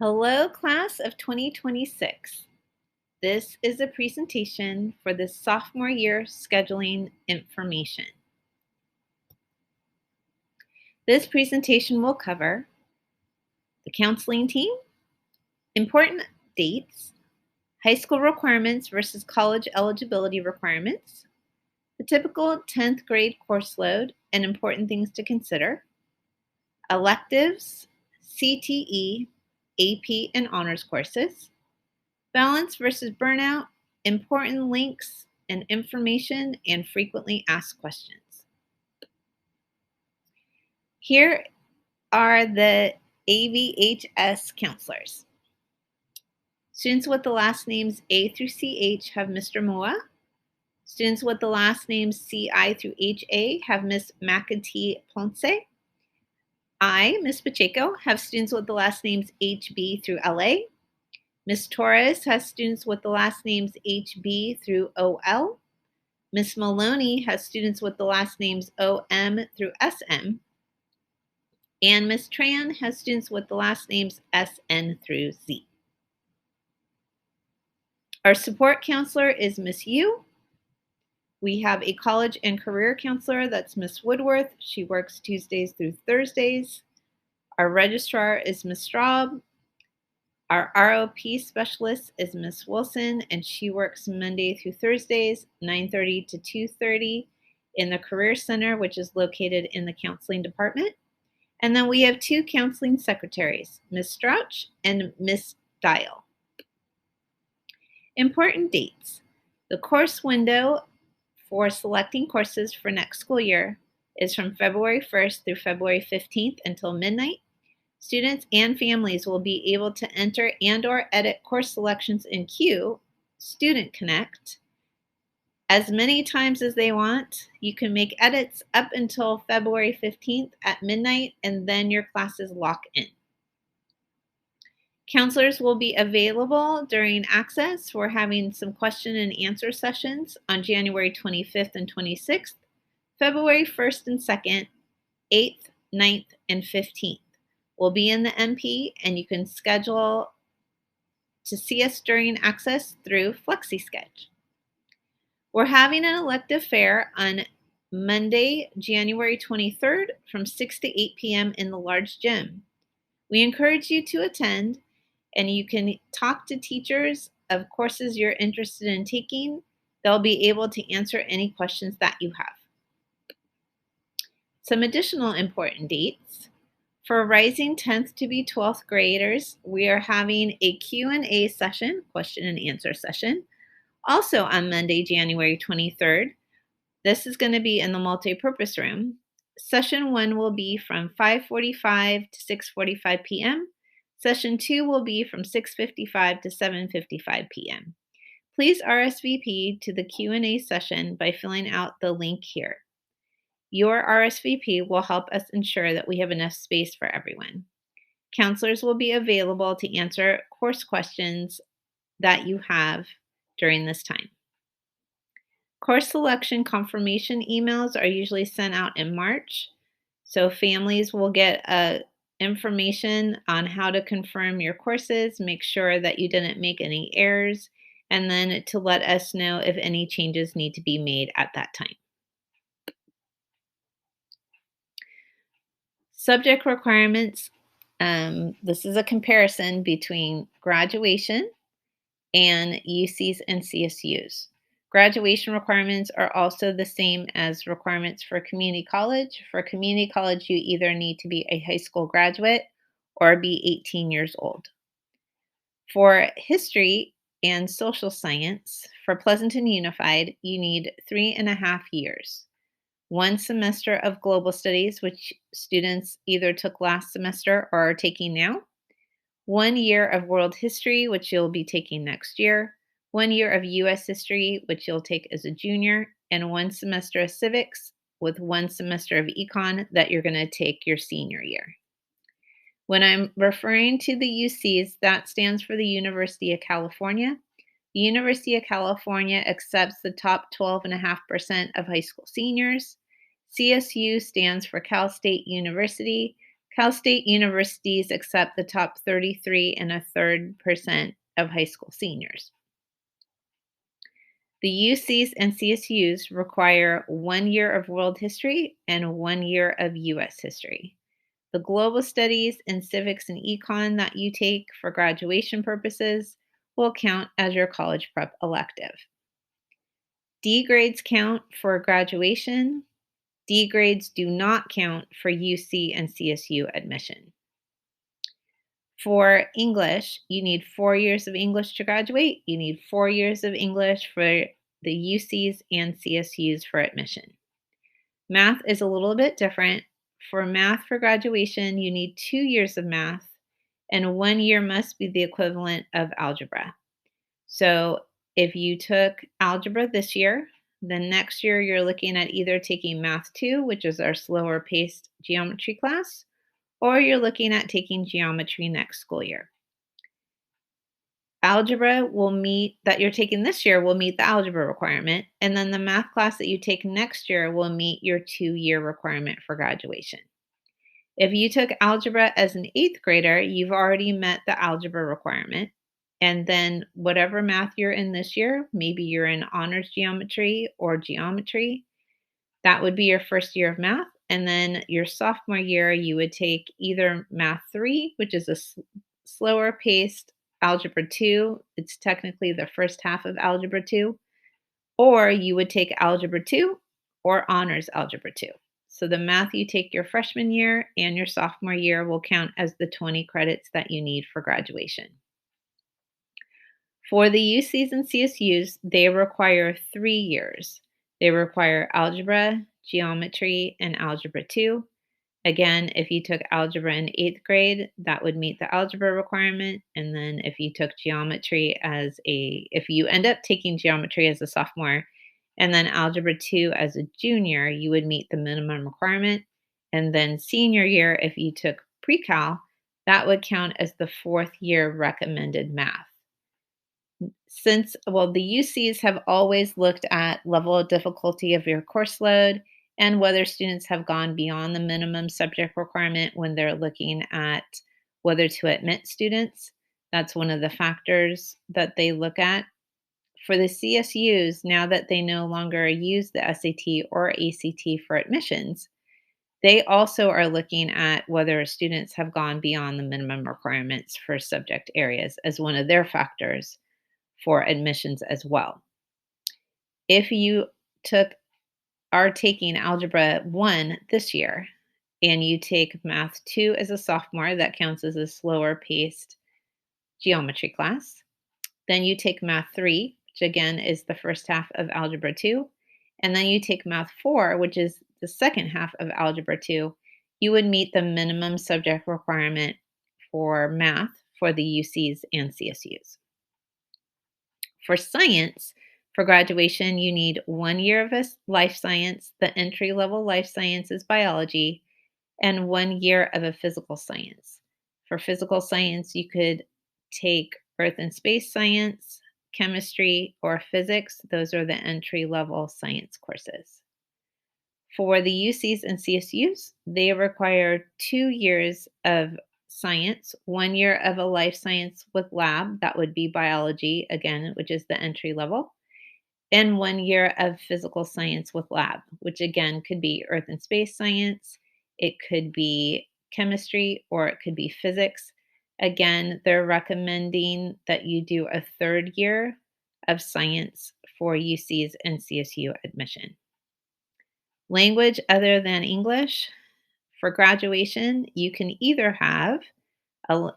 Hello, class of 2026. This is a presentation for the sophomore year scheduling information. This presentation will cover the counseling team, important dates, high school requirements versus college eligibility requirements, the typical 10th grade course load and important things to consider, electives, CTE, AP, and honors courses, balance versus burnout, important links and information, and frequently asked questions. Here are the AVHS counselors. Students with the last names A through CH have Mr. Moa. Students with the last names CI through HA have Miss McAtee Ponce. I, Miss Pacheco, have students with the last names HB through LA. Miss Torres has students with the last names HB through OL. Miss Maloney has students with the last names OM through SM. And Miss Tran has students with the last names SN through Z. Our support counselor is Miss Yu. We have a college and career counselor, that's Miss Woodworth. She works Tuesdays through Thursdays. Our registrar is Miss Straub. Our ROP specialist is Miss Wilson, and she works Monday through Thursdays, 9:30 to 2:30 in the Career Center, which is located in the counseling department. And then we have two counseling secretaries, Miss Strouch and Miss Dial. Important dates. The course window for selecting courses for next school year is from February 1st through February 15th until midnight. Students and families will be able to enter and/or edit course selections in Q, Student Connect, as many times as they want. You can make edits up until February 15th at midnight, and then your classes lock in. Counselors will be available during Access. We're having some question and answer sessions on January 25th and 26th, February 1st and 2nd, 8th, 9th, and 15th. We'll be in the MP, and you can schedule to see us during Access through FlexiSketch. We're having an elective fair on Monday, January 23rd from 6 to 8 p.m. in the large gym. We encourage you to attend, and you can talk to teachers of courses you're interested in taking. They'll be able to answer any questions that you have. Some additional important dates. For rising 10th to be 12th graders, we are having a Q&A session, question and answer session, also on Monday, January 23rd. This is going to be in the multi-purpose room. Session 1 will be from 5:45 to 6:45 p.m. Session 2 will be from 6:55 to 7:55 p.m. Please RSVP to the Q&A session by filling out the link here. Your RSVP will help us ensure that we have enough space for everyone. Counselors will be available to answer course questions that you have during this time. Course selection confirmation emails are usually sent out in March, so families will get information on how to confirm your courses, make sure that you didn't make any errors, and then to let us know if any changes need to be made at that time. Subject requirements. This is a comparison between graduation and UCs and CSUs. Graduation requirements are also the same as requirements for community college. For community college, you either need to be a high school graduate or be 18 years old. For history and social science, for Pleasanton Unified, you need 3.5 years. 1 semester of global studies, which students either took last semester or are taking now. 1 year of world history, which you'll be taking next year. 1 year of U.S. history, which you'll take as a junior. And 1 semester of civics with 1 semester of econ that you're going to take your senior year. When I'm referring to the UCs, that stands for the University of California. The University of California accepts the top 12.5% of high school seniors. CSU stands for Cal State University. Cal State universities accept the top 33 and a third percent of high school seniors. The UCs and CSUs require 1 year of world history and 1 year of US history. The global studies and civics and econ that you take for graduation purposes will count as your college prep elective. D grades count for graduation. D grades do not count for UC and CSU admission. For English, you need 4 years of English to graduate. You need 4 years of English for the UCs and CSUs for admission. Math is a little bit different. For math for graduation, you need 2 years of math, and 1 year must be the equivalent of algebra. So if you took algebra this year, then next year you're looking at either taking Math 2, which is our slower paced geometry class, or you're looking at taking geometry next school year. Algebra that you're taking this year will meet the algebra requirement, and then the math class that you take next year will meet your 2-year requirement for graduation. If you took algebra as an 8th grader, you've already met the algebra requirement. And then whatever math you're in this year, maybe you're in honors geometry or geometry, that would be your first year of math. And then your sophomore year, you would take either Math 3, which is a slower paced Algebra 2. It's technically the first half of Algebra 2. Or you would take Algebra 2 or Honors Algebra 2. So the math you take your freshman year and your sophomore year will count as the 20 credits that you need for graduation. For the UCs and CSUs, they require 3 years. They require algebra, geometry, and Algebra 2. Again, if you took algebra in 8th grade, that would meet the algebra requirement. And then if you took geometry if you end up taking geometry as a sophomore and then algebra 2 as a junior, you would meet the minimum requirement. And then senior year, if you took pre-cal, that would count as the 4th year recommended math. The UCs have always looked at level of difficulty of your course load and whether students have gone beyond the minimum subject requirement when they're looking at whether to admit students. That's one of the factors that they look at. For the CSUs, now that they no longer use the SAT or ACT for admissions, they also are looking at whether students have gone beyond the minimum requirements for subject areas as one of their factors for admissions as well. If you are taking Algebra 1 this year and you take Math 2 as a sophomore, that counts as a slower paced geometry class. Then you take Math 3, which again is the first half of Algebra 2. And then you take Math 4, which is the second half of Algebra 2. You would meet the minimum subject requirement for math for the UCs and CSUs. For science, for graduation, you need 1 year of life science. The entry-level life science is biology, and 1 year of a physical science. For physical science, you could take earth and space science, chemistry, or physics. Those are the entry-level science courses. For the UCs and CSUs, they require 2 years of science, 1 year of a life science with lab, that would be biology, again, which is the entry level, and 1 year of physical science with lab, which again could be earth and space science, it could be chemistry, or it could be physics. Again, they're recommending that you do a 3rd year of science for UCs and CSU admission. Language other than English. For graduation, you can either have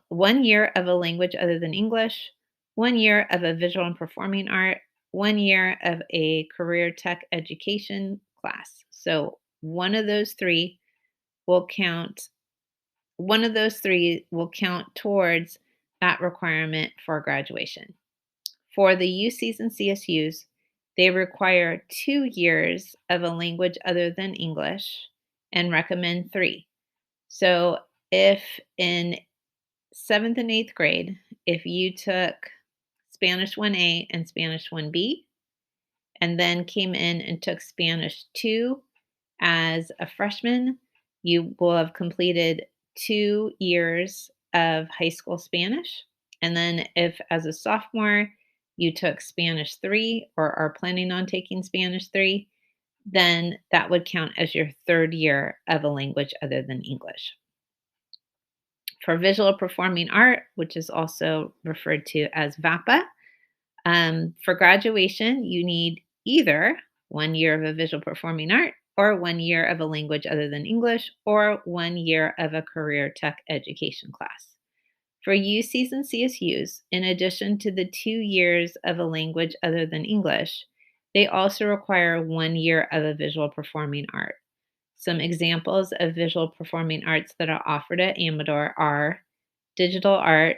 1 year of a language other than English, 1 year of a visual and performing art, 1 year of a career tech education class. So one of those three will count. One of those three will count towards that requirement for graduation. For the UCs and CSUs, they require 2 years of a language other than English and recommend 3. So if in 7th and 8th grade, if you took Spanish 1A and Spanish 1B, and then came in and took Spanish 2 as a freshman, you will have completed 2 years of high school Spanish. And then, if as a sophomore you took Spanish 3 or are planning on taking Spanish 3, then that would count as your 3rd year of a language other than English. For visual performing art, which is also referred to as VAPA, for graduation, you need either 1 year of a visual performing art, or 1 year of a language other than English, or 1 year of a career tech education class. For UCs and CSUs, in addition to the 2 years of a language other than English, they also require 1 year of a visual performing art. Some examples of visual performing arts that are offered at Amador are digital art,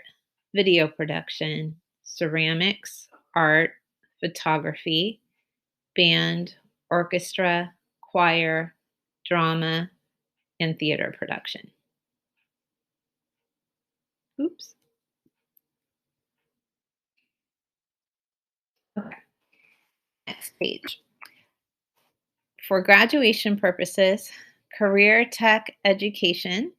video production, ceramics, art, photography, band, orchestra, choir, drama, and theater production. Oops. Okay, next page. For graduation purposes, career tech education,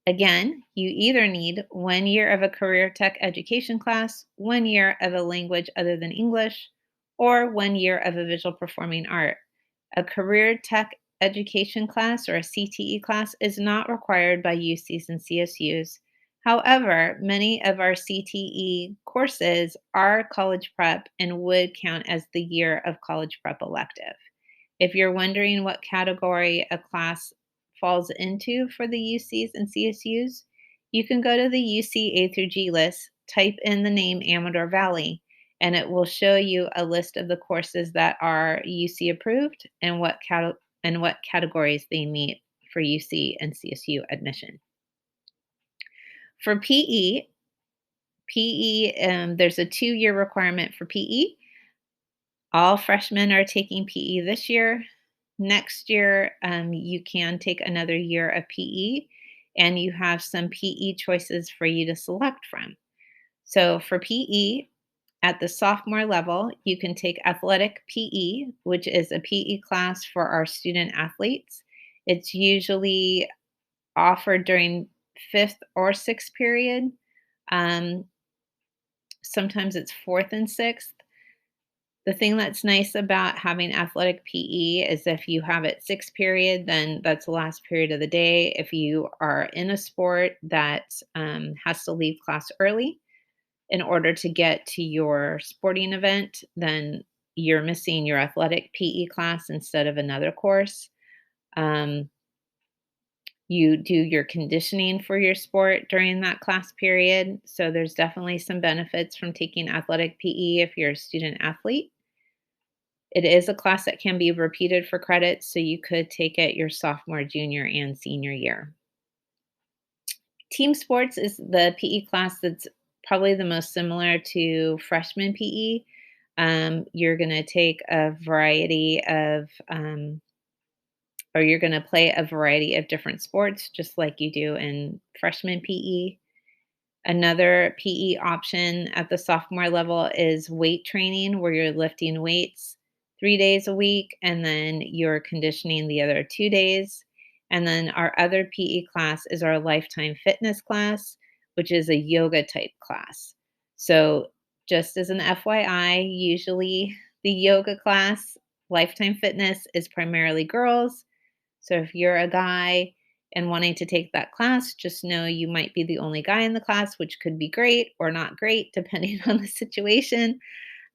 again, you either need 1 year of a career tech education class, 1 year of a language other than English, or 1 year of a visual performing art. A career tech education class, or a CTE class, is not required by UCs and CSUs. However, many of our CTE courses are college prep and would count as the year of college prep elective. If you're wondering what category a class falls into for the UCs and CSUs, you can go to the UC A through G list, type in the name Amador Valley, and it will show you a list of the courses that are UC approved and what categories they meet for UC and CSU admission. For PE, there's a 2-year requirement for PE. All freshmen are taking PE this year. Next year, you can take another year of PE, and you have some PE choices for you to select from. So for PE, at the sophomore level, you can take athletic PE, which is a PE class for our student athletes. It's usually offered during 5th or 6th period. Sometimes it's 4th and 6th. The thing that's nice about having athletic PE is if you have it 6th period, then that's the last period of the day. If you are in a sport that has to leave class early in order to get to your sporting event, then you're missing your athletic PE class instead of another course. You do your conditioning for your sport during that class period. So there's definitely some benefits from taking athletic PE if you're a student athlete. It is a class that can be repeated for credit, so you could take it your sophomore, junior, and senior year. Team sports is the PE class that's probably the most similar to freshman PE. You're going to take a variety of, or you're going to play a variety of different sports, just like you do in freshman PE. Another PE option at the sophomore level is weight training, where you're lifting weights 3 days a week, and then you're conditioning the other 2 days. And then our other PE class is our lifetime fitness class, which is a yoga type class. So, just as an FYI, usually the yoga class, lifetime fitness, is primarily girls. So, if you're a guy and wanting to take that class, just know you might be the only guy in the class, which could be great or not great, depending on the situation.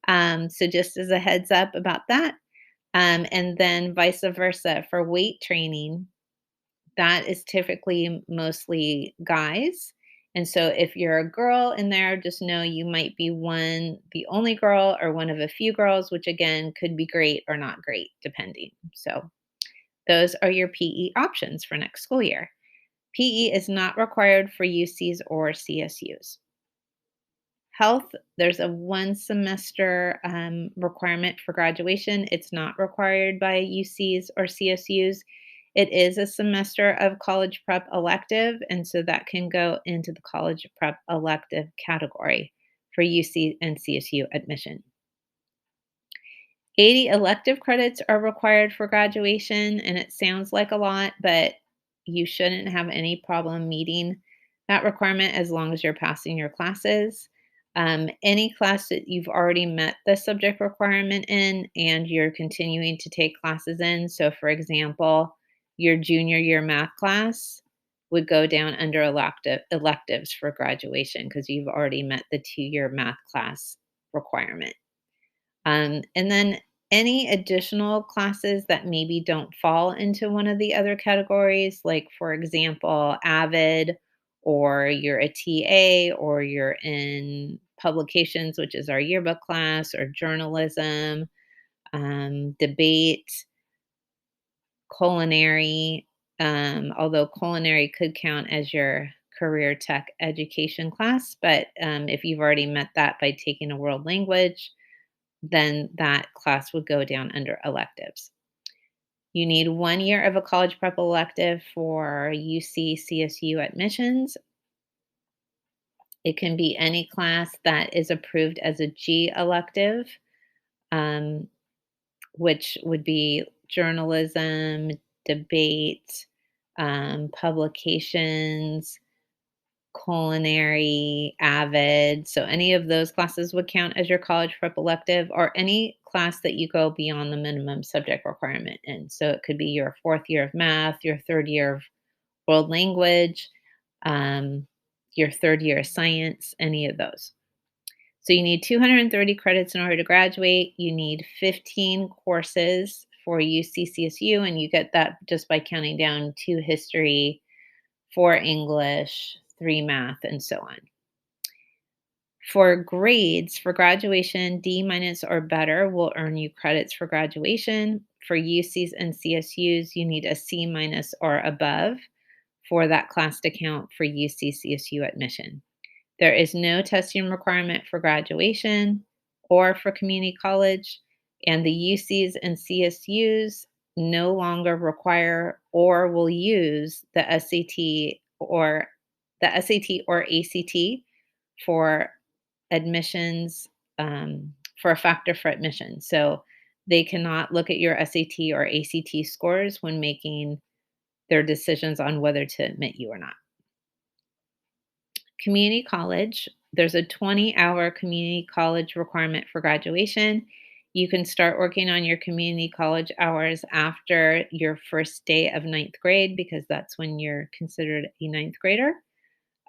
So just as a heads up about that. And then vice versa for weight training, that is typically mostly guys. And so if you're a girl in there, just know you might be the only girl or one of a few girls, which again could be great or not great, depending. So those are your PE options for next school year. PE is not required for UCs or CSUs. Health, there's a 1 semester requirement for graduation. It's not required by UCs or CSUs. It is a semester of college prep elective, and so that can go into the college prep elective category for UC and CSU admission. 80 elective credits are required for graduation, and it sounds like a lot, but You shouldn't have any problem meeting that requirement as long as you're passing your classes. Any class that you've already met the subject requirement in and you're continuing to take classes in, so for example, your junior year math class would go down under electives for graduation because you've already met the 2-year math class requirement. And then any additional classes that maybe don't fall into one of the other categories, like for example, Avid, or you're a TA, or you're in publications, which is our yearbook class, or journalism, debate, culinary, although culinary could count as your career tech education class, but if you've already met that by taking a world language, then that class would go down under electives. You need 1 year of a college prep elective for UC CSU admissions. It can be any class that is approved as a G elective, um, which would be journalism, debate, publications, culinary, Avid. So any of those classes would count as your college prep elective or any class that you go beyond the minimum subject requirement in. So it could be your 4th year of math, your 3rd year of world language, um, your 3rd year of science, any of those. So you need 230 credits in order to graduate. You need 15 courses for UCCSU, and you get that just by counting down 2 history, 4 English, 3 math, and so on. For grades, for graduation, D minus or better will earn you credits for graduation. For UCs and CSUs, you need a C minus or above for that class to count for UC CSU admission. There is no testing requirement for graduation or for community college, and the UCs and CSUs no longer require or will use the SAT or ACT for admissions, for a factor for admission. So they cannot look at your SAT or ACT scores when making their decisions on whether to admit you or not. Community college, there's a 20-hour community college requirement for graduation. You can start working on your community college hours after your first day of ninth grade because that's when you're considered a ninth grader.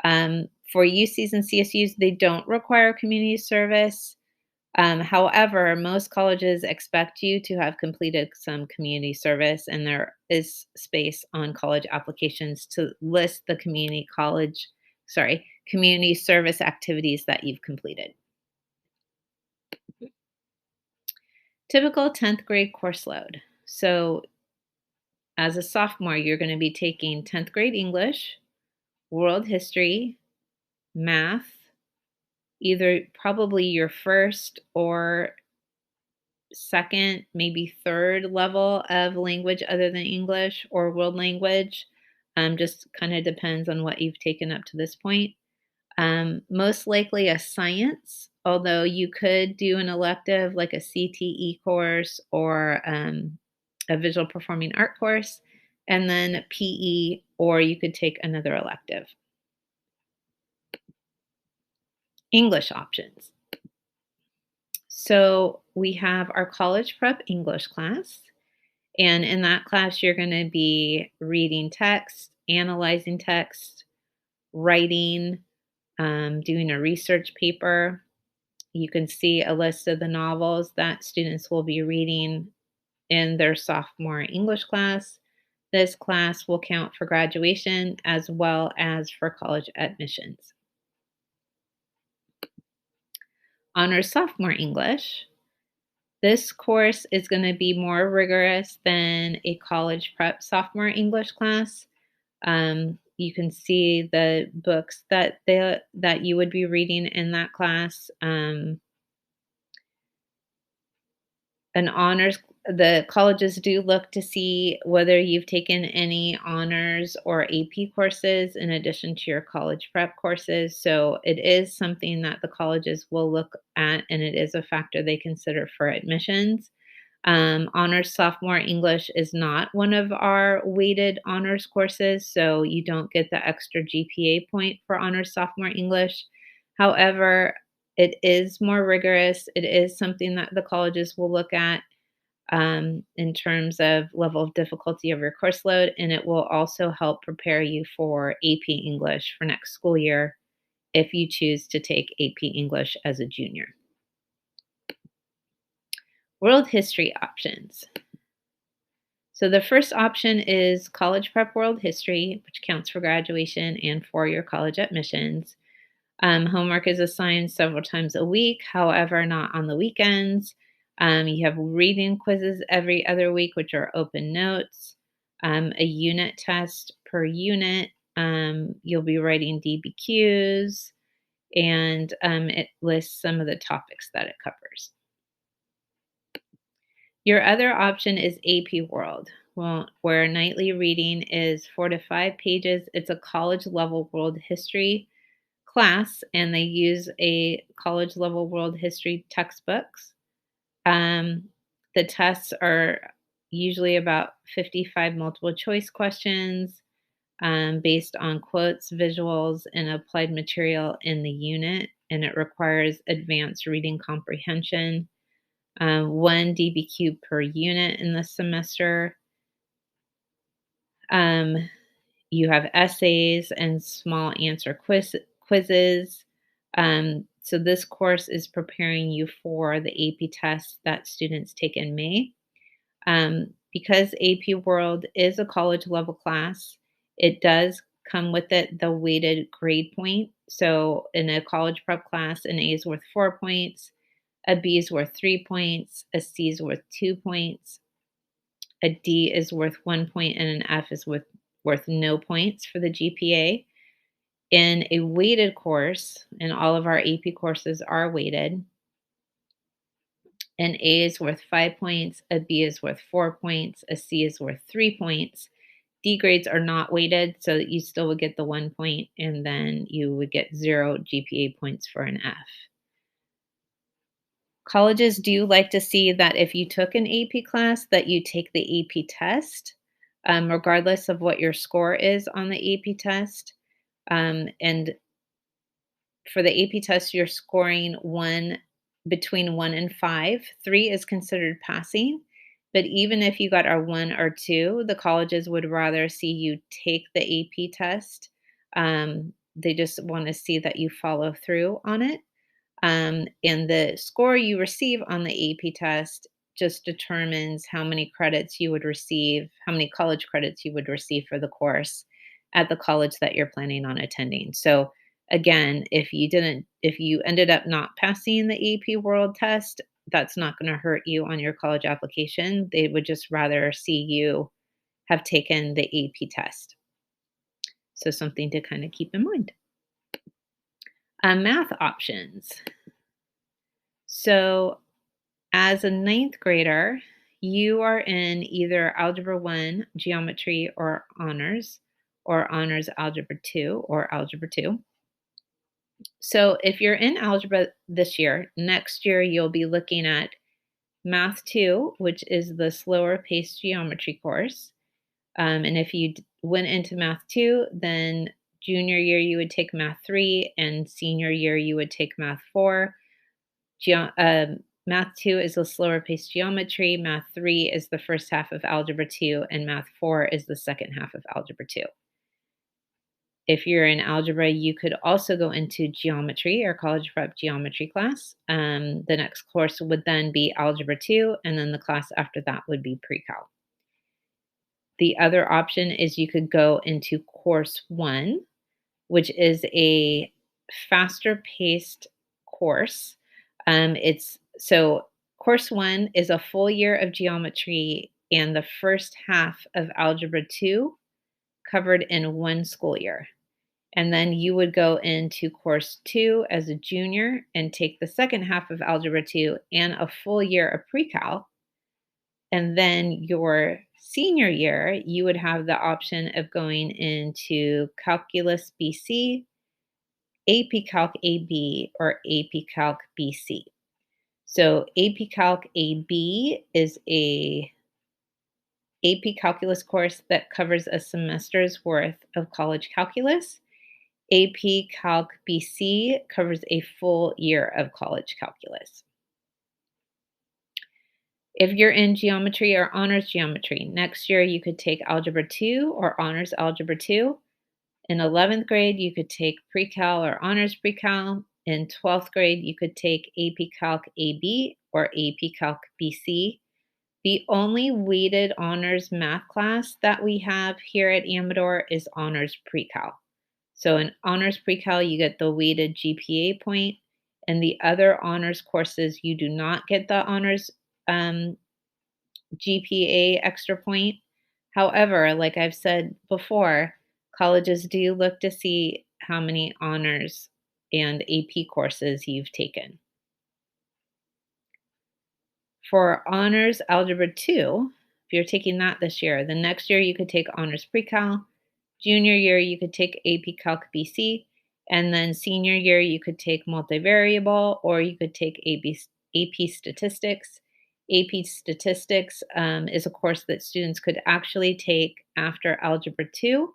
For UCs and CSUs, they don't require community service. However, most colleges expect you to have completed some community service, and there is space on college applications to list the community service activities that you've completed. Typical 10th grade course load. So, as a sophomore, you're going to be taking 10th grade English, world history, math, either probably your first or second, maybe third level of language other than English or world language. Just kind of depends on what you've taken up to this point. Most likely a science, although you could do an elective like a CTE course or a visual performing art course, and then PE, or you could take another elective. English options. So we have our college prep English class. And in that class, you're going to be reading text, analyzing text, writing, doing a research paper. You can see a list of the novels that students will be reading in their sophomore English class. This class will count for graduation as well as for college admissions. Honors sophomore English. This course is going to be more rigorous than a college prep sophomore English class. You can see the books that you would be reading in that class. An honors The colleges do look to see whether you've taken any honors or AP courses in addition to your college prep courses. So it is something that the colleges will look at, and it is a factor they consider for admissions. Honors Sophomore English is not one of our weighted honors courses, so you don't get the extra GPA point for Honors Sophomore English. However, it is more rigorous. It is something that the colleges will look at in terms of level of difficulty of your course load, and it will also help prepare you for AP English for next school year if you choose to take AP English as a junior. World history options. So the first option is college prep world history, which counts for graduation and for your college admissions. Homework is assigned several times a week, however, not on the weekends. You have reading quizzes every other week, which are open notes, a unit test per unit. You'll be writing DBQs, and it lists some of the topics that it covers. Your other option is AP World, well, where nightly reading is 4 to 5 pages. It's a college level world history class, and they use a college level world history textbooks. Um, the tests are usually about 55 multiple choice questions based on quotes, visuals, and applied material in the unit, and it requires advanced reading comprehension. 1 DBQ per unit in the semester. Um, you have essays and small answer quizzes. So this course is preparing you for the AP test that students take in May. Because AP World is a college level class, it does come with it the weighted grade point. So in a college prep class, an A is worth 4 points, a B is worth 3 points, a C is worth 2 points, a D is worth 1 point, and an F is worth no points for the GPA. In a weighted course, and all of our AP courses are weighted, an A is worth 5 points, a B is worth 4 points, a C is worth 3 points. D grades are not weighted, so that you still would get the 1 point, and then you would get 0 GPA points for an F. Colleges do like to see that if you took an AP class, that you take the AP test, regardless of what your score is on the AP test. And for the AP test, you're scoring between 1 and 5. 3 is considered passing. But even if you got a 1 or 2, the colleges would rather see you take the AP test. They just want to see that you follow through on it. And the score you receive on the AP test just determines how many credits you would receive, how many college credits you would receive for the course at the college that you're planning on attending. So again, if you ended up not passing the AP World test, that's not going to hurt you on your college application. They would just rather see you have taken the AP test. So something to kind of keep in mind. Math options. So as a ninth grader, you are in either Algebra 1, Geometry, or Honors Algebra 2, or Algebra 2. So if you're in Algebra this year, next year you'll be looking at Math 2, which is the slower paced geometry course. And if you went into Math 2, then junior year you would take Math 3, and senior year you would take Math 4. Math 2 is the slower paced geometry, Math 3 is the first half of Algebra 2, and Math 4 is the second half of Algebra 2. If you're in algebra, you could also go into geometry or college prep geometry class. The next course would then be Algebra 2, and then the class after that would be pre-cal. The other option is you could go into Course 1, which is a faster paced course. Course 1 is a full year of geometry and the first half of Algebra 2 covered in one school year. And then you would go into Course 2 as a junior and take the second half of Algebra 2 and a full year of pre-cal. And then your senior year, you would have the option of going into Calculus BC, AP Calc AB, or AP Calc BC. So AP Calc AB is a AP Calculus course that covers a semester's worth of college calculus. AP Calc BC covers a full year of college calculus. If you're in geometry or honors geometry, next year you could take Algebra 2 or Honors Algebra 2. In 11th grade, you could take Pre-Cal or Honors Pre-Cal. In 12th grade, you could take AP Calc AB or AP Calc BC. The only weighted honors math class that we have here at Amador is Honors Pre-Cal. So in Honors Pre-Cal, you get the weighted GPA point, and the other honors courses, you do not get the honors GPA extra point. However, like I've said before, colleges do look to see how many honors and AP courses you've taken. For Honors Algebra 2, if you're taking that this year, the next year you could take Honors Pre-Cal. Junior year, you could take AP Calc BC. And then senior year, you could take multivariable or you could take AP Statistics. AP Statistics is a course that students could actually take after Algebra 2.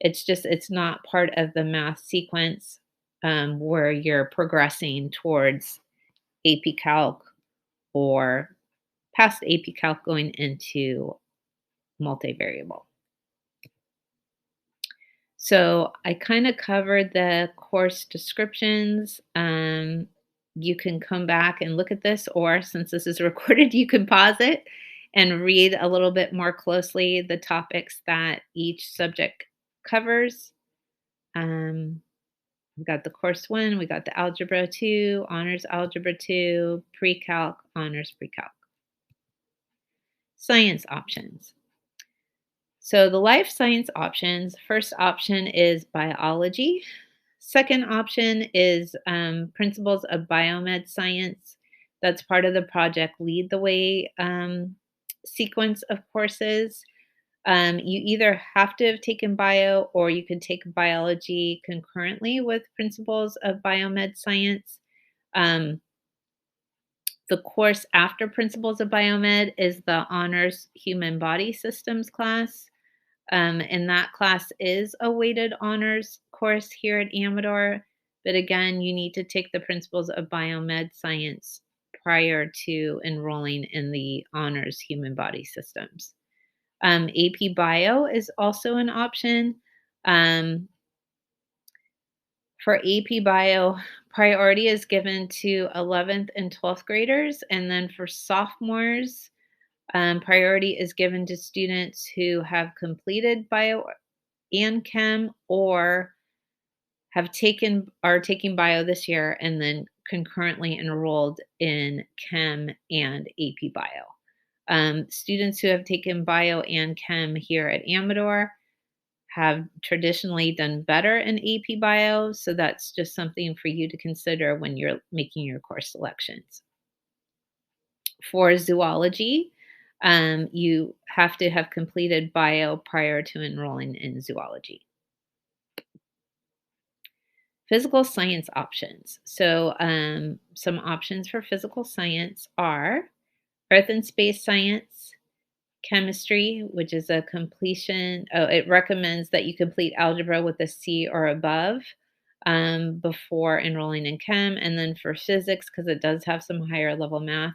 It's not part of the math sequence where you're progressing towards AP Calc or past AP Calc going into multivariable. So I kind of covered the course descriptions. You can come back and look at this, or since this is recorded, you can pause it and read a little bit more closely the topics that each subject covers. We got the course 1, we got the Algebra 2, Honors Algebra 2, Pre-Calc, Honors Pre-Calc. Science options. So the life science options, first option is biology. Second option is principles of biomed science. That's part of the Project Lead the Way sequence of courses. You either have to have taken bio or you can take biology concurrently with principles of biomed science. The course after principles of biomed is the honors human body systems class. And that class is a weighted honors course here at Amador. But again, you need to take the principles of biomed science prior to enrolling in the honors human body systems. AP Bio is also an option. For AP Bio, priority is given to 11th and 12th graders. And then for sophomores, priority is given to students who have completed bio and chem or are taking bio this year and then concurrently enrolled in chem and AP Bio. Students who have taken bio and chem here at Amador have traditionally done better in AP Bio, so that's just something for you to consider when you're making your course selections. For zoology, you have to have completed bio prior to enrolling in zoology. Physical science options. So some options for physical science are earth and space science, chemistry, which is a completion. It recommends that you complete algebra with a C or above before enrolling in chem. And then for physics, because it does have some higher level math,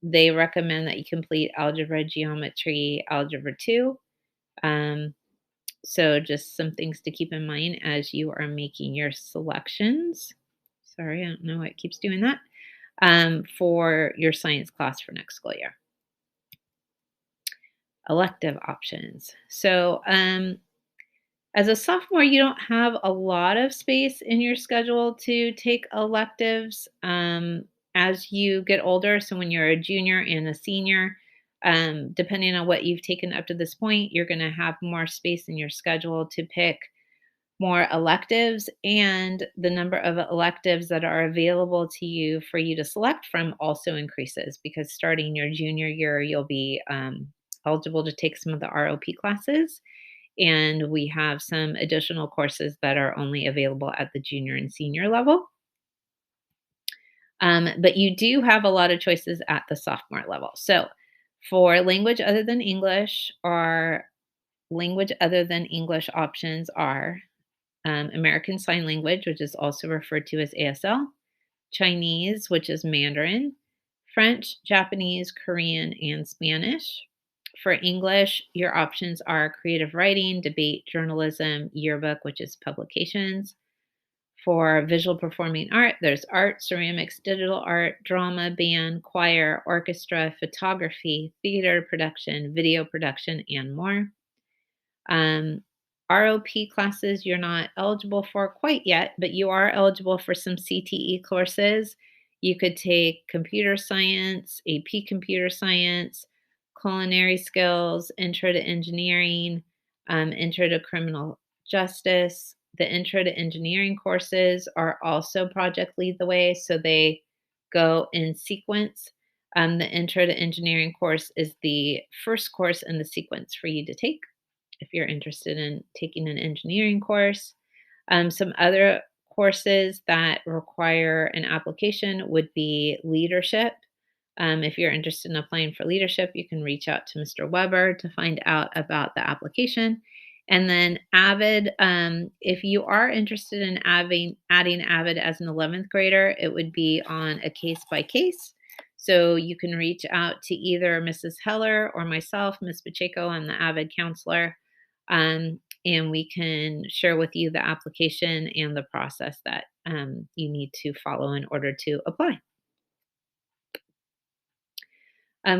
they recommend that you complete algebra, geometry, algebra 2. So just some things to keep in mind as you are making your selections. Sorry, I don't know why it keeps doing that. For your science class for next school year. Elective options. So as a sophomore, you don't have a lot of space in your schedule to take electives as you get older. So when you're a junior and a senior, depending on what you've taken up to this point, you're going to have more space in your schedule to pick more electives, and the number of electives that are available to you for you to select from also increases because starting your junior year, you'll be eligible to take some of the ROP classes. And we have some additional courses that are only available at the junior and senior level. But you do have a lot of choices at the sophomore level. So for language other than English, our language other than English options are American Sign Language, which is also referred to as ASL, Chinese, which is Mandarin, French, Japanese, Korean, and Spanish. For English, your options are creative writing, debate, journalism, yearbook, which is publications. For visual performing art, there's art, ceramics, digital art, drama, band, choir, orchestra, photography, theater production, video production, and more. Um, ROP classes you're not eligible for quite yet, but you are eligible for some CTE courses. You could take computer science, AP computer science, culinary skills, intro to engineering, intro to criminal justice. The intro to engineering courses are also Project Lead the Way, so they go in sequence. The intro to engineering course is the first course in the sequence for you to take if you're interested in taking an engineering course. Some other courses that require an application would be leadership. If you're interested in applying for leadership, you can reach out to Mr. Weber to find out about the application. And then Avid, if you are interested in adding Avid as an 11th grader, it would be on a case by case. So you can reach out to either Mrs. Heller or myself, Ms. Pacheco. I'm the Avid counselor. And we can share with you the application and the process that you need to follow in order to apply.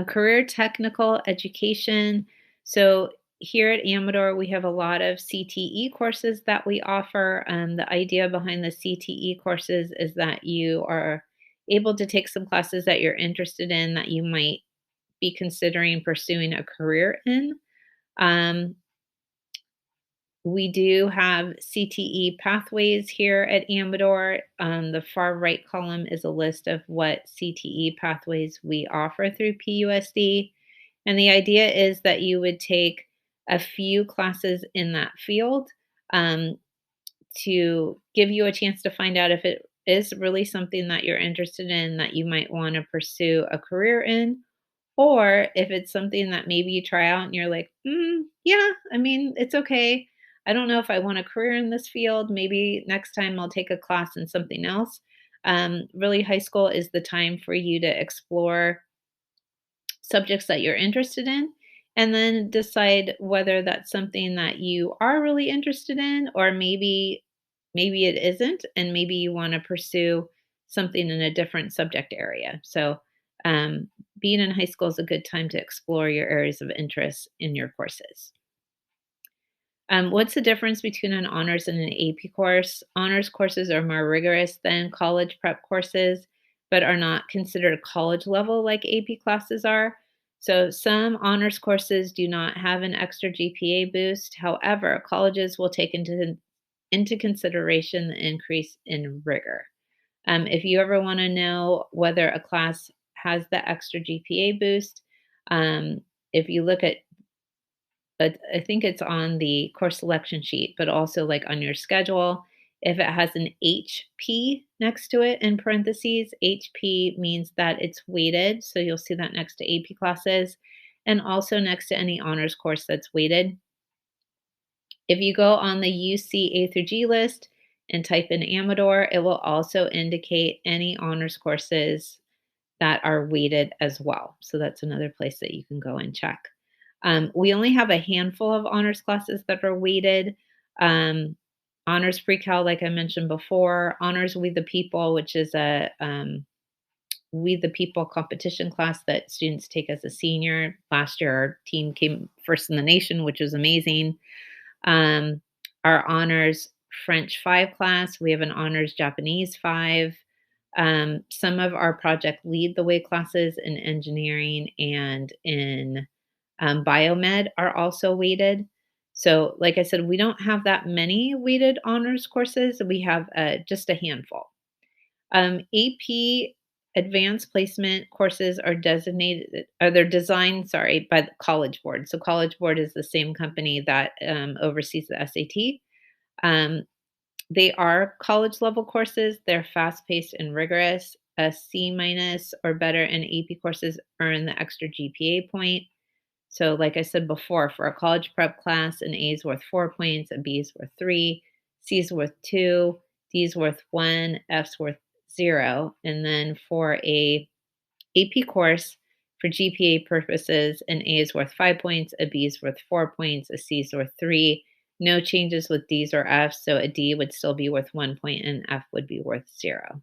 Career technical education. So here at Amador, we have a lot of CTE courses that we offer. The idea behind the CTE courses is that you are able to take some classes that you're interested in that you might be considering pursuing a career in. Um, we do have CTE pathways here at Amador. The far right column is a list of what CTE pathways we offer through PUSD. And the idea is that you would take a few classes in that field um, to give you a chance to find out if it is really something that you're interested in that you might want to pursue a career in, or if it's something that maybe you try out and you're like, yeah, I mean, it's okay. I don't know if I want a career in this field. Maybe next time I'll take a class in something else. Really, high school is the time for you to explore subjects that you're interested in and then decide whether that's something that you are really interested in or maybe it isn't and maybe you want to pursue something in a different subject area. So um, being in high school is a good time to explore your areas of interest in your courses. What's the difference between an honors and an AP course? Honors courses are more rigorous than college prep courses, but are not considered college level like AP classes are. So some honors courses do not have an extra GPA boost. However, colleges will take into consideration the increase in rigor. If you ever want to know whether a class has the extra GPA boost, if you look at but I think it's on the course selection sheet, but also like on your schedule. If it has an HP next to it in parentheses, HP means that it's weighted. So you'll see that next to AP classes and also next to any honors course that's weighted. If you go on the UC A through G list and type in Amador, it will also indicate any honors courses that are weighted as well. So that's another place that you can go and check. We only have a handful of honors classes that are weighted. Honors pre-cal, like I mentioned before, honors We the People, which is a We the People competition class that students take as a senior. Last year, our team came first in the nation, which was amazing. Our honors French 5 class, we have an honors Japanese 5. Some of our Project Lead the Way classes in engineering and in biomed are also weighted. So, like I said, we don't have that many weighted honors courses. We have just a handful. AP advanced placement courses are they're designed, sorry, by the College Board. So, College Board is the same company that oversees the SAT. They are college level courses. They're fast paced and rigorous. a C minus or better in AP courses earn the extra GPA point. So, like I said before, for a college prep class, an A is worth 4 points, a B is worth three, C is worth two, D is worth one, F's worth zero. And then for a AP course, for GPA purposes, an A is worth 5 points, a B is worth 4 points, a C is worth three. No changes with D's or F's, so a D would still be worth 1 point and F would be worth zero.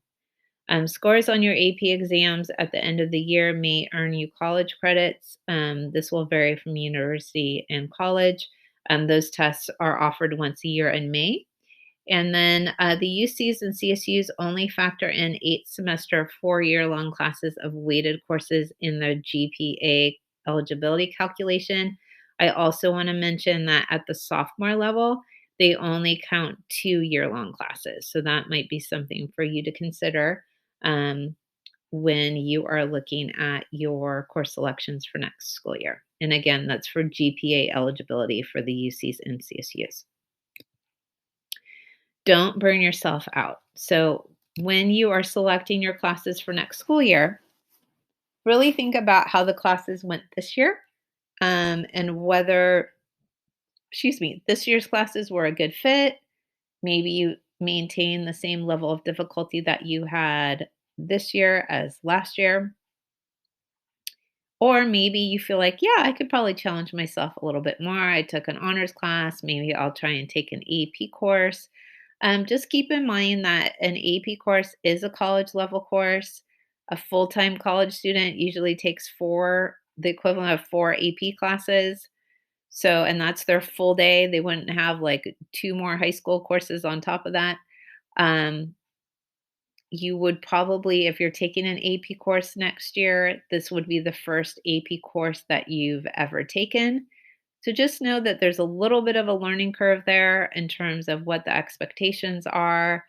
Scores on your AP exams at the end of the year may earn you college credits. This will vary from university and college. Those tests are offered once a year in May. And then the UCs and CSUs only factor in 8 semester, 4 year long classes of weighted courses in their GPA eligibility calculation. I also want to mention that at the sophomore level, they only count 2 year long classes. So that might be something for you to consider um, when you are looking at your course selections for next school year. And again, that's for GPA eligibility for the UCs and CSUs. Don't burn yourself out. So, when you are selecting your classes for next school year, really think about how the classes went this year and whether, this year's classes were a good fit. Maybe you maintain the same level of difficulty that you had this year as last year. Or maybe you feel like, yeah, I could probably challenge myself a little bit more. I took an honors class. Maybe I'll try and take an AP course. Just keep in mind that an AP course is a college level course. A full time college student usually takes the equivalent of four AP classes. So, and that's their full day. They wouldn't have like two more high school courses on top of that. Um, you would probably, if you're taking an AP course next year, this would be the first AP course that you've ever taken. So just know that there's a little bit of a learning curve there in terms of what the expectations are,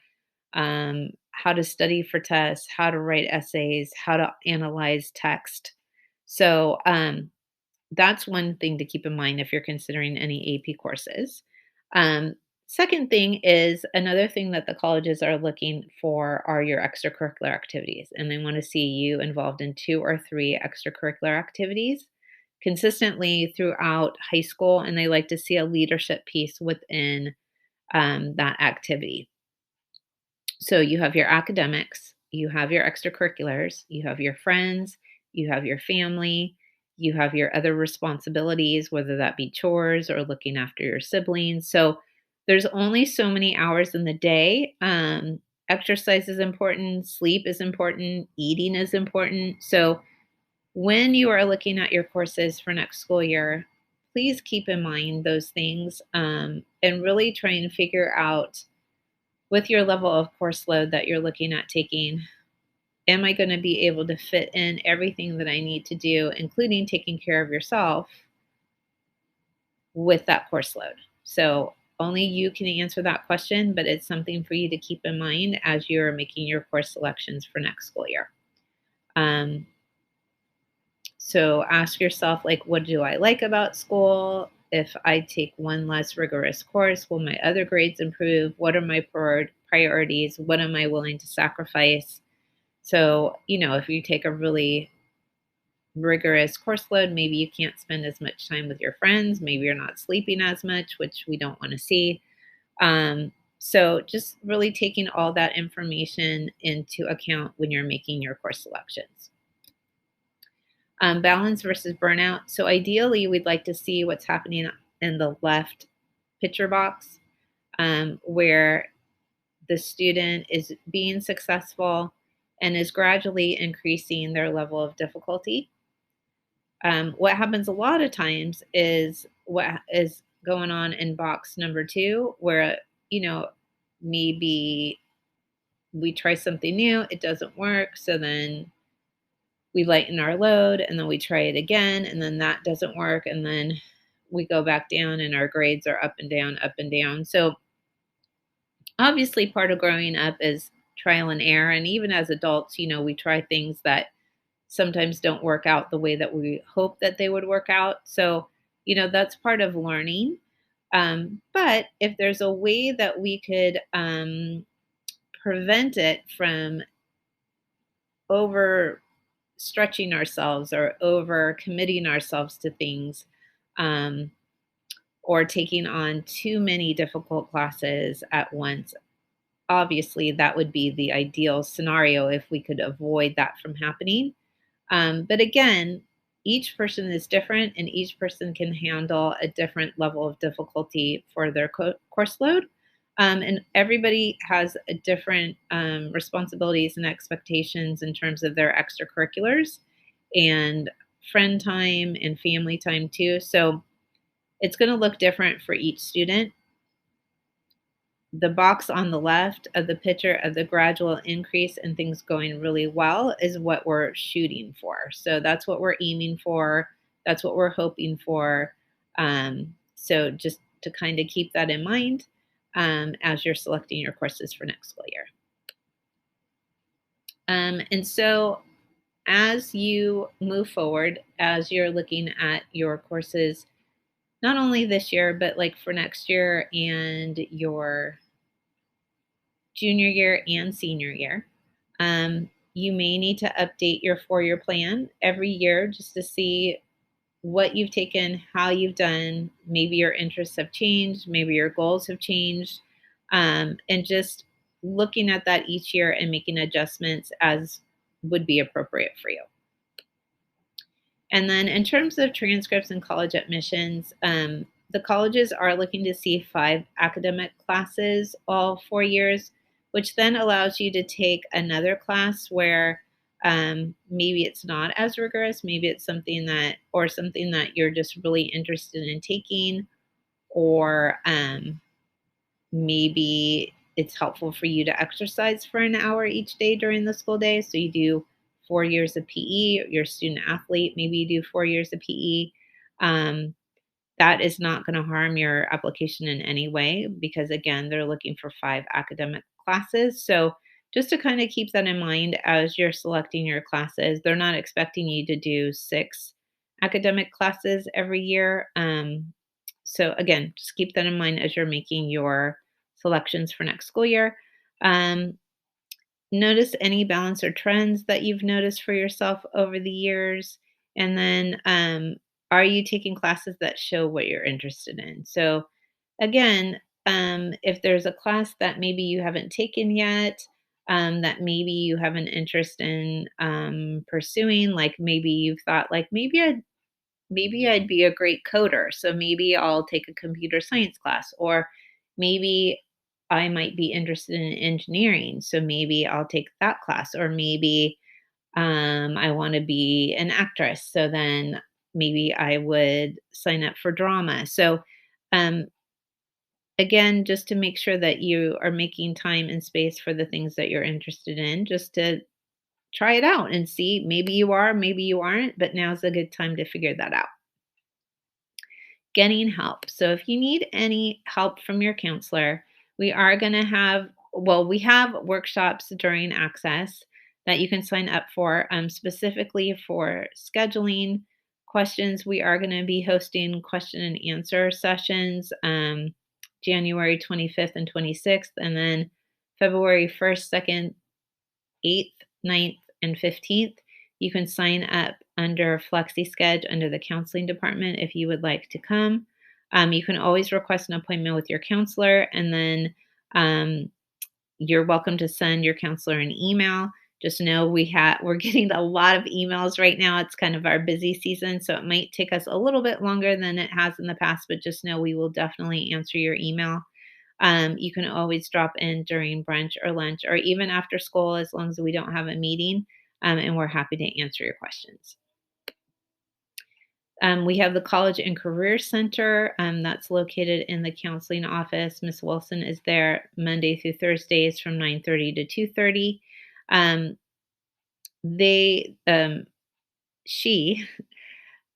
how to study for tests, how to write essays, how to analyze text. So that's one thing to keep in mind if you're considering any AP courses. Um, Second thing is another thing that the colleges are looking for are your extracurricular activities, and they want to see you involved in two or three extracurricular activities consistently throughout high school, and they like to see a leadership piece within that activity. So you have your academics, you have your extracurriculars, you have your friends, you have your family, you have your other responsibilities, whether that be chores or looking after your siblings. So there's only so many hours in the day. Exercise is important, sleep is important, eating is important. So when you are looking at your courses for next school year, please keep in mind those things and really try and figure out with your level of course load that you're looking at taking, am I going to be able to fit in everything that I need to do, including taking care of yourself with that course load? So only you can answer that question, but it's something for you to keep in mind as you're making your course selections for next school year. Um, so ask yourself, like, what do I like about school? If I take one less rigorous course, will my other grades improve? What are my priorities? What am I willing to sacrifice? So, if you take a really rigorous course load, maybe you can't spend as much time with your friends. Maybe you're not sleeping as much, which we don't want to see. So, just really taking all that information into account when you're making your course selections. Balance versus burnout. So ideally, we'd like to see what's happening in the left picture box, where the student is being successful and is gradually increasing their level of difficulty. What happens a lot of times is what is going on in box number two, where, maybe we try something new, it doesn't work. So then we lighten our load and then we try it again and then that doesn't work and then we go back down and our grades are up and down, up and down. So obviously part of growing up is trial and error, and even as adults, we try things that sometimes don't work out the way that we hope that they would work out. So that's part of learning. But if there's a way that we could prevent it from over stretching ourselves or over committing ourselves to things, um, or taking on too many difficult classes at once. Obviously, that would be the ideal scenario if we could avoid that from happening. But again, each person is different and each person can handle a different level of difficulty for their course load. And everybody has a different responsibilities and expectations in terms of their extracurriculars and friend time and family time too. So it's going to look different for each student. The box on the left of the picture of the gradual increase and things going really well is what we're shooting for. So that's what we're aiming for. That's what we're hoping for. So just to kind of keep that in mind as you're selecting your courses for next school year. And so as you move forward, as you're looking at your courses, not only this year, but like for next year and your junior year and senior year. You may need to update your 4-year plan every year just to see what you've taken, how you've done. Maybe your interests have changed, maybe your goals have changed, and just looking at that each year and making adjustments as would be appropriate for you. And then in terms of transcripts and college admissions, the colleges are looking to see 5 academic classes all 4 years, which then allows you to take another class where maybe it's not as rigorous, maybe it's something that you're just really interested in taking, or maybe it's helpful for you to exercise for an hour each day during the school day. So you do 4 years of PE, you're a student athlete, maybe you do 4 years of PE. Um, that is not going to harm your application in any way because, again, they're looking for 5 academic classes. So just to kind of keep that in mind as you're selecting your classes, they're not expecting you to do 6 academic classes every year. So again, just keep that in mind as you're making your selections for next school year. Um, Notice any balance or trends that you've noticed for yourself over the years. And then, are you taking classes that show what you're interested in? So, again, if there's a class that maybe you haven't taken yet, that maybe you have an interest in pursuing, like maybe you've thought, like maybe I'd be a great coder. So maybe I'll take a computer science class, or maybe I might be interested in engineering. So maybe I'll take that class, or maybe I want to be an actress. So then maybe I would sign up for drama. So um, again, just to make sure that you are making time and space for the things that you're interested in, just to try it out and see. Maybe you are, maybe you aren't, but now's a good time to figure that out. Getting help. So if you need any help from your counselor, we are going to have, well, we have workshops during Access that you can sign up for, specifically for scheduling questions. We are going to be hosting question and answer sessions January 25th and 26th, and then February 1st, 2nd, 8th, 9th, and 15th. You can sign up under FlexiSched under the counseling department if you would like to come. You can always request an appointment with your counselor, and then you're welcome to send your counselor an email. Just know we're getting a lot of emails right now. It's kind of our busy season, so it might take us a little bit longer than it has in the past, but just know we will definitely answer your email. You can always drop in during brunch or lunch or even after school as long as we don't have a meeting, and we're happy to answer your questions. We have the College and Career Center that's located in the counseling office. Miss Wilson is there Monday through Thursdays from 9:30 to 2:30. Um, they she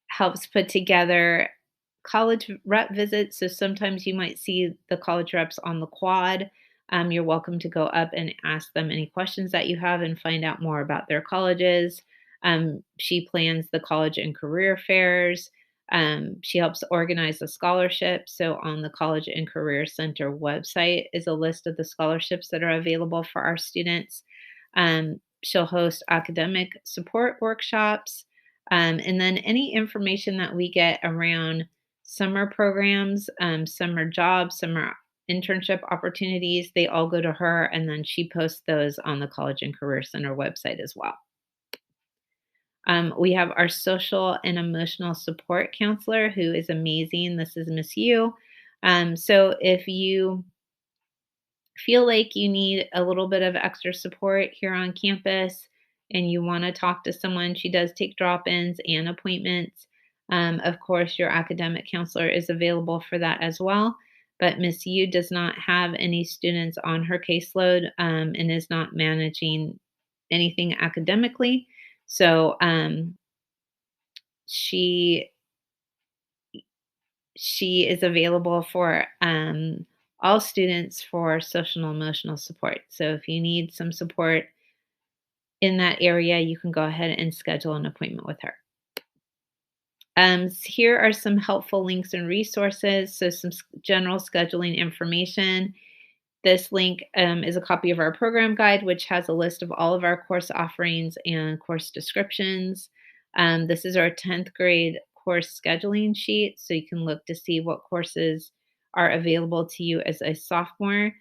helps put together college rep visits. So sometimes you might see the college reps on the quad. You're welcome to go up and ask them any questions that you have and find out more about their colleges. She plans the college and career fairs. She helps organize the scholarships. So on the College and Career Center website is a list of the scholarships that are available for our students. She'll host academic support workshops. And then any information that we get around summer programs, summer jobs, summer internship opportunities, they all go to her. And then she posts those on the College and Career Center website as well. We have our social and emotional support counselor who is amazing. This is Miss Yu. So if you feel like you need a little bit of extra support here on campus and you want to talk to someone, she does take drop ins and appointments. Of course, your academic counselor is available for that as well. But Miss Yu does not have any students on her caseload and is not managing anything academically. So she she is available for all students for social and emotional support. So if you need some support in that area, you can go ahead and schedule an appointment with her. Here are some helpful links and resources. So some general scheduling information. This link is a copy of our program guide, which has a list of all of our course offerings and course descriptions. This is our 10th grade course scheduling sheet, so you can look to see what courses are available to you as a sophomore.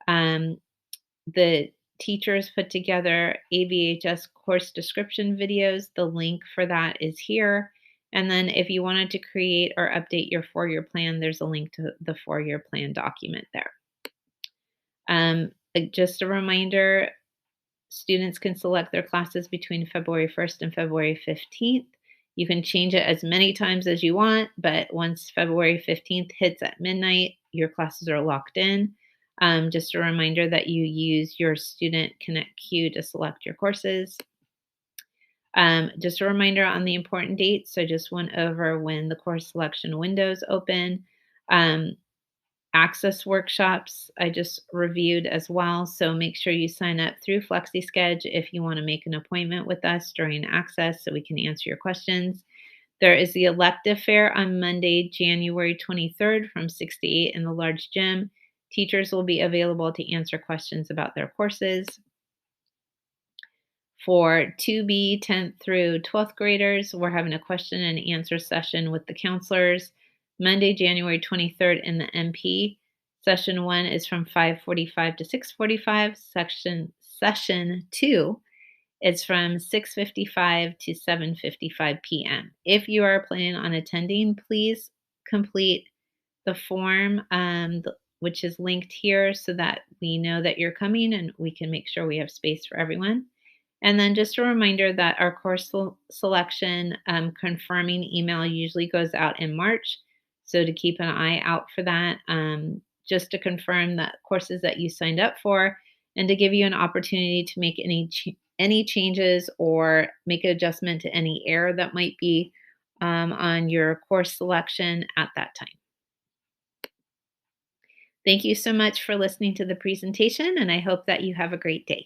The teachers put together AVHS course description videos. The link for that is here. And then if you wanted to create or update your 4-year plan, there's a link to the 4-year plan document there. Just a reminder, students can select their classes between February 1st and February 15th. You can change it as many times as you want, but once February 15th hits at midnight, your classes are locked in. Just a reminder that you use your Student Connect queue to select your courses. Just a reminder on the important dates. I just went over when the course selection windows open. Access workshops I just reviewed as well. So make sure you sign up through FlexiSchedule if you want to make an appointment with us during access so we can answer your questions. There is the elective fair on Monday, January 23rd from 6 to 8 in the large gym. Teachers will be available to answer questions about their courses. For 2B, 10th through 12th graders, we're having a question and answer session with the counselors Monday, January 23rd in the MP. Session 1 is from 5:45 to 6:45. Session 2 is from 6:55 to 7:55 p.m. If you are planning on attending, please complete the form, which is linked here so that we know that you're coming and we can make sure we have space for everyone. And then just a reminder that our course selection confirming email usually goes out in March. So to keep an eye out for that, just to confirm that courses that you signed up for and to give you an opportunity to make any changes or make an adjustment to any error that might be on your course selection at that time. Thank you so much for listening to the presentation, and I hope that you have a great day.